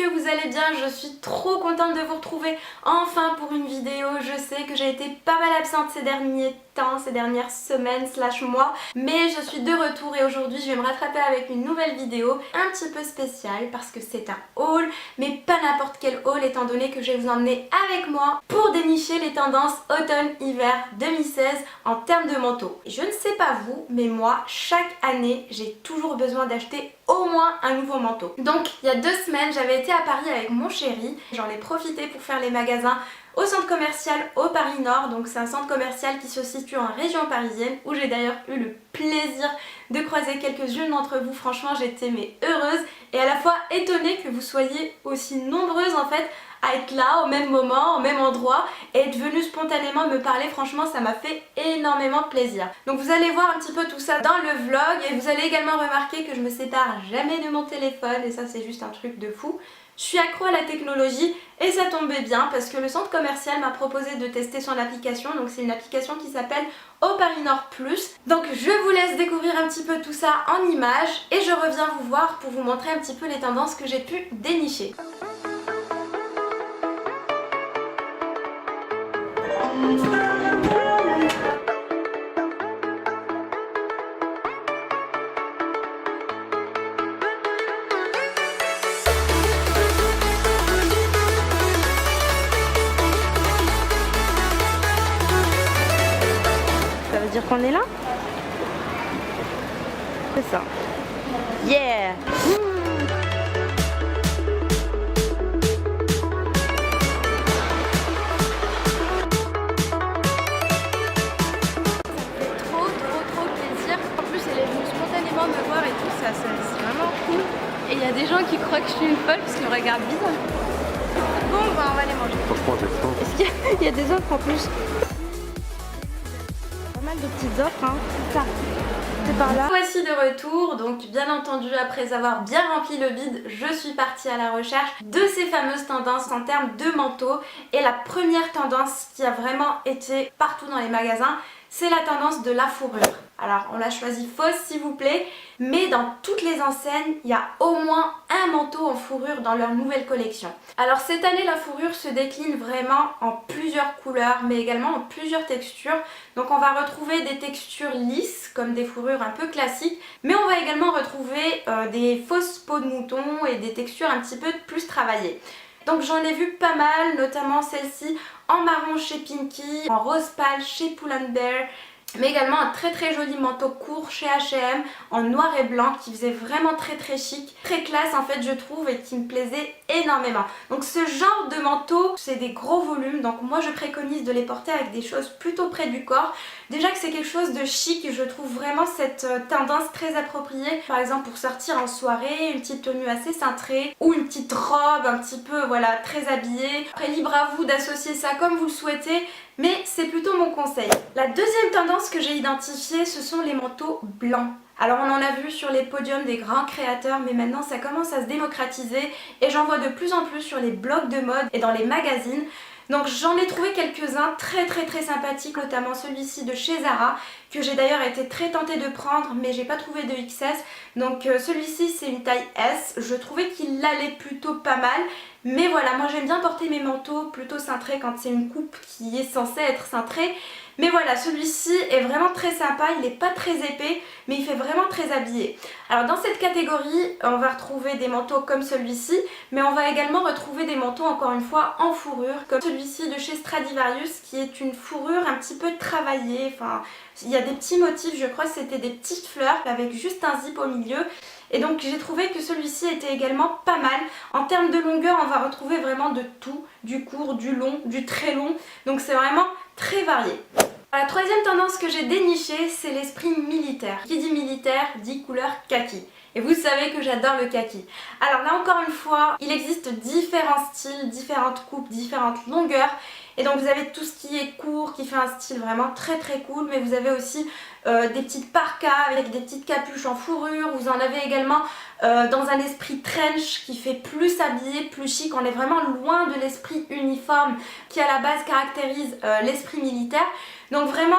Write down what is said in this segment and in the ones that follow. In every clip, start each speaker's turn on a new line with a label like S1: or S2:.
S1: que vous allez bien. Je suis trop contente de vous retrouver enfin pour une vidéo. Je sais que j'ai été pas mal absente ces derniers temps, ces dernières semaines / mois, mais je suis de retour et aujourd'hui je vais me rattraper avec une nouvelle vidéo un petit peu spéciale parce que c'est un haul, mais pas n'importe quel haul étant donné que je vais vous emmener avec moi pour dénicher les tendances automne-hiver 2016 en termes de manteaux. Je ne sais pas vous, mais moi chaque année j'ai toujours besoin d'acheter au moins un nouveau manteau. Donc il y a 2 semaines j'avais été à Paris avec mon chéri, j'en ai profité pour faire les magasins au centre commercial au Paris Nord. Donc c'est un centre commercial qui se situe en région parisienne où j'ai d'ailleurs eu le plaisir de croiser quelques-unes d'entre vous. Franchement j'étais heureuse et à la fois étonnée que vous soyez aussi nombreuses en fait à être là au même moment, au même endroit et être venue spontanément me parler. Franchement ça m'a fait énormément plaisir. Donc vous allez voir un petit peu tout ça dans le vlog et vous allez également remarquer que je me sépare jamais de mon téléphone et ça c'est juste un truc de fou. Je suis accro à la technologie et ça tombait bien parce que le centre commercial m'a proposé de tester son application. Donc c'est une application qui s'appelle Au Paris Nord Plus. Donc je vous laisse découvrir un petit peu tout ça en images et je reviens vous voir pour vous montrer un petit peu les tendances que j'ai pu dénicher. Ça veut dire qu'on est là? C'est ça. Yeah! Me voir et tout ça, c'est vraiment cool. Et il y a des gens qui croient que je suis une folle parce qu'ils me regardent bizarre. Bon bah on va les manger.
S2: Franchement j'ai faim.
S1: Est-ce qu'il y a des offres en plus? Pas mal de petites offres hein, c'est ça. C'est par là. Voici de retour, donc bien entendu après avoir bien rempli le bide, je suis partie à la recherche de ces fameuses tendances en termes de manteaux. Et la première tendance qui a vraiment été partout dans les magasins, c'est la tendance de la fourrure. Alors on l'a choisi fausse s'il vous plaît, mais dans toutes les enseignes, il y a au moins un manteau en fourrure dans leur nouvelle collection. Alors cette année la fourrure se décline vraiment en plusieurs couleurs, mais également en plusieurs textures. Donc on va retrouver des textures lisses, comme des fourrures un peu classiques, mais on va également retrouver des fausses peaux de mouton et des textures un petit peu plus travaillées. Donc j'en ai vu pas mal, notamment celle-ci en marron chez Pinky, en rose pâle chez Pull&Bear, mais également un très joli manteau court chez H&M en noir et blanc qui faisait vraiment très chic, très classe en fait je trouve et qui me plaisait énormément. Donc ce genre de manteau c'est des gros volumes, donc moi je préconise de les porter avec des choses plutôt près du corps. Déjà que c'est quelque chose de chic, je trouve vraiment cette tendance très appropriée par exemple pour sortir en soirée, une petite tenue assez cintrée ou une petite robe un petit peu voilà très habillée. Après libre à vous d'associer ça comme vous le souhaitez, mais c'est plutôt mon conseil. La deuxième tendance que j'ai identifiée, ce sont les manteaux blancs. Alors on en a vu sur les podiums des grands créateurs, mais maintenant ça commence à se démocratiser et j'en vois de plus en plus sur les blogs de mode et dans les magazines. Donc j'en ai trouvé quelques-uns très sympathiques, notamment celui-ci de chez Zara, que j'ai d'ailleurs été très tentée de prendre, mais j'ai pas trouvé de XS. Donc celui-ci c'est une taille S, je trouvais qu'il allait plutôt pas mal. Mais voilà, moi j'aime bien porter mes manteaux plutôt cintrés quand c'est une coupe qui est censée être cintrée. Mais voilà, celui-ci est vraiment très sympa, il n'est pas très épais, mais il fait vraiment très habillé. Alors dans cette catégorie, on va retrouver des manteaux comme celui-ci, mais on va également retrouver des manteaux encore une fois en fourrure, comme celui-ci de chez Stradivarius, qui est une fourrure un petit peu travaillée. Enfin, il y a des petits motifs, je crois que c'était des petites fleurs avec juste un zip au milieu. Et donc j'ai trouvé que celui-ci était également pas mal. En termes de longueur, on va retrouver vraiment de tout, du court, du long, du très long. Donc c'est vraiment très varié. La troisième tendance que j'ai dénichée, c'est l'esprit militaire. Qui dit militaire dit couleur kaki. Et vous savez que j'adore le kaki. Alors là encore une fois, il existe différents styles, différentes coupes, différentes longueurs. Et donc vous avez tout ce qui est court, qui fait un style vraiment très cool, mais vous avez aussi des petites parkas avec des petites capuches en fourrure. Vous en avez également dans un esprit trench qui fait plus habillé, plus chic. On est vraiment loin de l'esprit uniforme qui à la base caractérise l'esprit militaire. Donc vraiment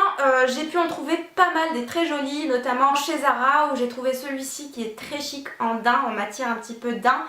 S1: j'ai pu en trouver pas mal des très jolis, notamment chez Zara où j'ai trouvé celui-ci qui est très chic en daim, en matière un petit peu daim.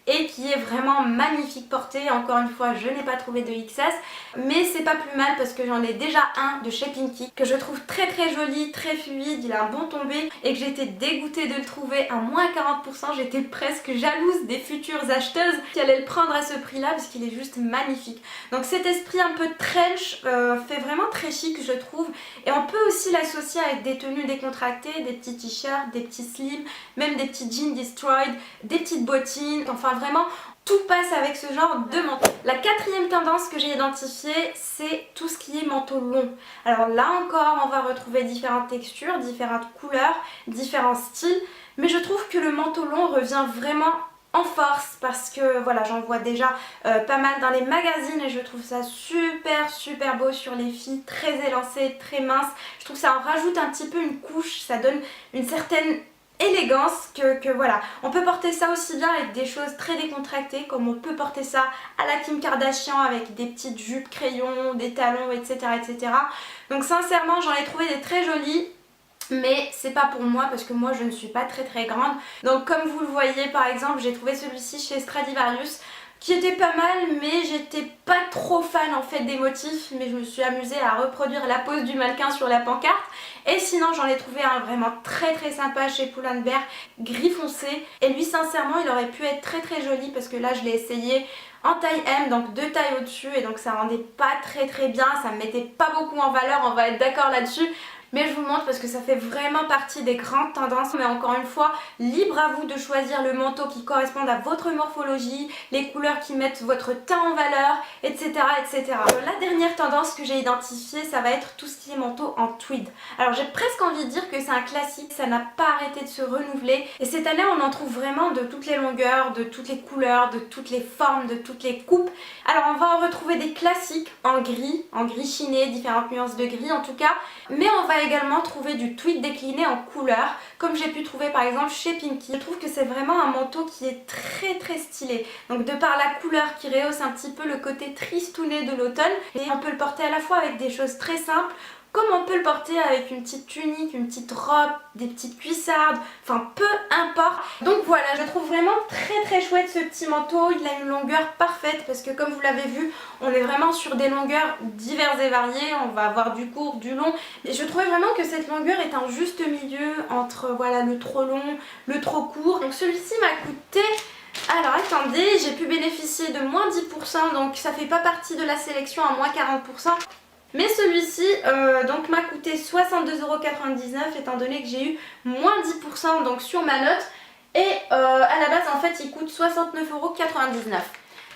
S1: et qui est vraiment magnifique porté. Encore une fois, je n'ai pas trouvé de XS, mais c'est pas plus mal parce que j'en ai déjà un de chez Pinky que je trouve très joli, très fluide, il a un bon tombé et que j'étais dégoûtée de le trouver à moins 40%. J'étais presque jalouse des futures acheteuses qui allaient le prendre à ce prix là parce qu'il est juste magnifique. Donc cet esprit un peu trench fait vraiment très chic je trouve, et on peut aussi l'associer avec des tenues décontractées, des petits t-shirts, des petits slims, même des petits jeans destroyed, des petites bottines, enfin vraiment tout passe avec ce genre de manteau. La quatrième tendance que j'ai identifiée, c'est tout ce qui est manteau long. Alors là encore, on va retrouver différentes textures, différentes couleurs, différents styles, mais je trouve que le manteau long revient vraiment en force parce que voilà, j'en vois déjà pas mal dans les magazines et je trouve ça super beau sur les filles, très élancé, très mince. Je trouve que ça en rajoute un petit peu une couche, ça donne une certaine élégance que voilà, on peut porter ça aussi bien avec des choses très décontractées comme on peut porter ça à la Kim Kardashian avec des petites jupes crayons, des talons, etc. Donc sincèrement j'en ai trouvé des très jolis, mais c'est pas pour moi parce que moi je ne suis pas très grande. Donc comme vous le voyez par exemple, j'ai trouvé celui-ci chez Stradivarius qui était pas mal, mais j'étais pas trop fan en fait des motifs, mais je me suis amusée à reproduire la pose du mannequin sur la pancarte. Et sinon j'en ai trouvé un vraiment très sympa chez Pull&Bear, gris foncé, et lui sincèrement il aurait pu être très joli parce que là je l'ai essayé en taille M, donc 2 tailles au-dessus, et donc ça rendait pas très bien, ça me mettait pas beaucoup en valeur, on va être d'accord là-dessus. Mais je vous montre parce que ça fait vraiment partie des grandes tendances. Mais encore une fois, libre à vous de choisir le manteau qui corresponde à votre morphologie, les couleurs qui mettent votre teint en valeur, etc. La dernière tendance que j'ai identifiée, ça va être tout ce qui est manteau en tweed. Alors j'ai presque envie de dire que c'est un classique, ça n'a pas arrêté de se renouveler. Et cette année, on en trouve vraiment de toutes les longueurs, de toutes les couleurs, de toutes les formes, de toutes les coupes. Alors on va en retrouver des classiques en gris chiné, différentes nuances de gris en tout cas. Mais on va également trouver du tweed décliné en couleurs, comme j'ai pu trouver par exemple chez Pinky. Je trouve que c'est vraiment un manteau qui est très stylé. Donc de par la couleur qui rehausse un petit peu le côté tristouné de l'automne, et on peut le porter à la fois avec des choses très simples, comme on peut le porter avec une petite tunique, une petite robe, des petites cuissardes, enfin peu importe. Donc voilà, je trouve vraiment très chouette ce petit manteau. Il a une longueur parfaite parce que comme vous l'avez vu, on est vraiment sur des longueurs diverses et variées. On va avoir du court, du long. Et je trouvais vraiment que cette longueur est un juste milieu entre voilà, le trop long, le trop court. Donc celui-ci m'a coûté... Alors attendez, j'ai pu bénéficier de moins 10%, donc ça fait pas partie de la sélection à moins 40%. Mais celui-ci donc m'a coûté 62,99€ étant donné que j'ai eu moins 10% donc sur ma note. Et à la base en fait il coûte 69,99€.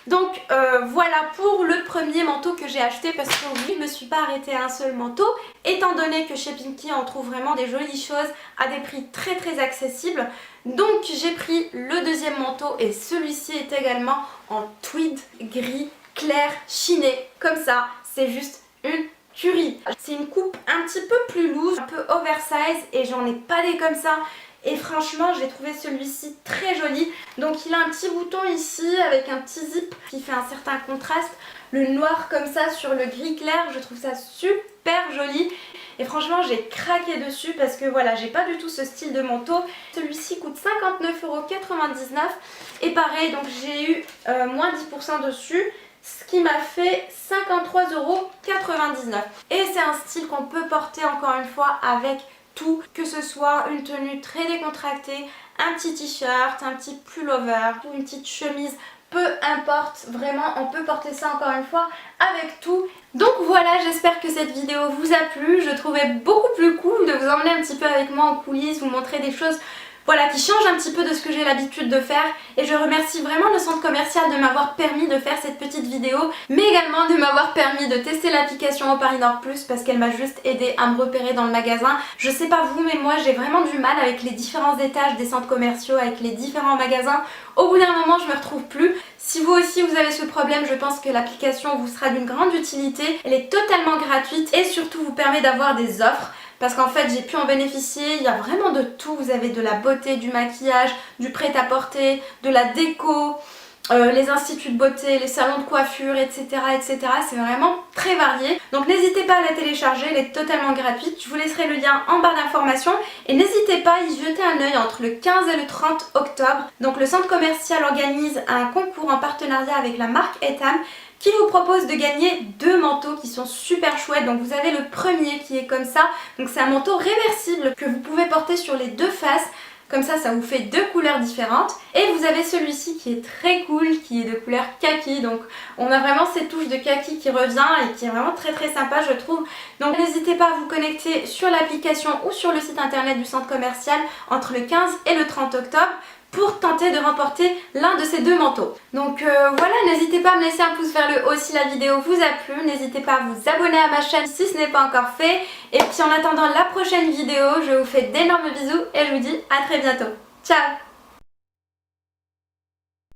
S1: Donc voilà pour le premier manteau que j'ai acheté parce que oui, je ne me suis pas arrêtée à un seul manteau. Étant donné que chez Pinky on trouve vraiment des jolies choses à des prix très accessibles. Donc j'ai pris le deuxième manteau et celui-ci est également en tweed gris clair chiné. Comme ça, c'est juste une tuerie. C'est une coupe un petit peu plus loose, un peu oversize et j'en ai pas des comme ça. Et franchement j'ai trouvé celui-ci très joli. Donc il a un petit bouton ici avec un petit zip qui fait un certain contraste. Le noir comme ça sur le gris clair, je trouve ça super joli. Et franchement j'ai craqué dessus parce que voilà, j'ai pas du tout ce style de manteau. Celui-ci coûte 59,99€ et pareil donc j'ai eu moins 10% dessus. Ce qui m'a fait 53,99€. Et c'est un style qu'on peut porter encore une fois avec tout, que ce soit une tenue très décontractée, un petit t-shirt, un petit pullover ou une petite chemise, peu importe, vraiment on peut porter ça encore une fois avec tout. Donc voilà, j'espère que cette vidéo vous a plu. Je trouvais beaucoup plus cool de vous emmener un petit peu avec moi en coulisses, vous montrer des choses voilà, qui change un petit peu de ce que j'ai l'habitude de faire. Et je remercie vraiment le centre commercial de m'avoir permis de faire cette petite vidéo, mais également de m'avoir permis de tester l'application Au Paris Nord Plus parce qu'elle m'a juste aidé à me repérer dans le magasin. Je sais pas vous, mais moi j'ai vraiment du mal avec les différents étages des centres commerciaux, avec les différents magasins. Au bout d'un moment, je me retrouve plus. Si vous aussi vous avez ce problème, je pense que l'application vous sera d'une grande utilité. Elle est totalement gratuite et surtout vous permet d'avoir des offres. Parce qu'en fait j'ai pu en bénéficier, il y a vraiment de tout, vous avez de la beauté, du maquillage, du prêt-à-porter, de la déco, les instituts de beauté, les salons de coiffure, etc. etc. C'est vraiment très varié. Donc n'hésitez pas à la télécharger, elle est totalement gratuite. Je vous laisserai le lien en barre d'informations. Et n'hésitez pas à y jeter un œil entre le 15 et le 30 octobre. Donc le centre commercial organise un concours en partenariat avec la marque Etam qui vous propose de gagner 2 manteaux qui sont super chouettes. Donc vous avez le premier qui est comme ça. Donc c'est un manteau réversible que vous pouvez porter sur les 2 faces. Comme ça vous fait 2 couleurs différentes. Et vous avez celui-ci qui est très cool, qui est de couleur kaki. Donc on a vraiment cette touche de kaki qui revient et qui est vraiment très sympa je trouve. Donc n'hésitez pas à vous connecter sur l'application ou sur le site internet du centre commercial entre le 15 et le 30 octobre pour tenter de remporter l'un de ces 2 manteaux. Donc voilà, n'hésitez pas à me laisser un pouce vers le haut si la vidéo vous a plu. N'hésitez pas à vous abonner à ma chaîne si ce n'est pas encore fait. Et puis en attendant la prochaine vidéo, je vous fais d'énormes bisous et je vous dis à très bientôt. Ciao!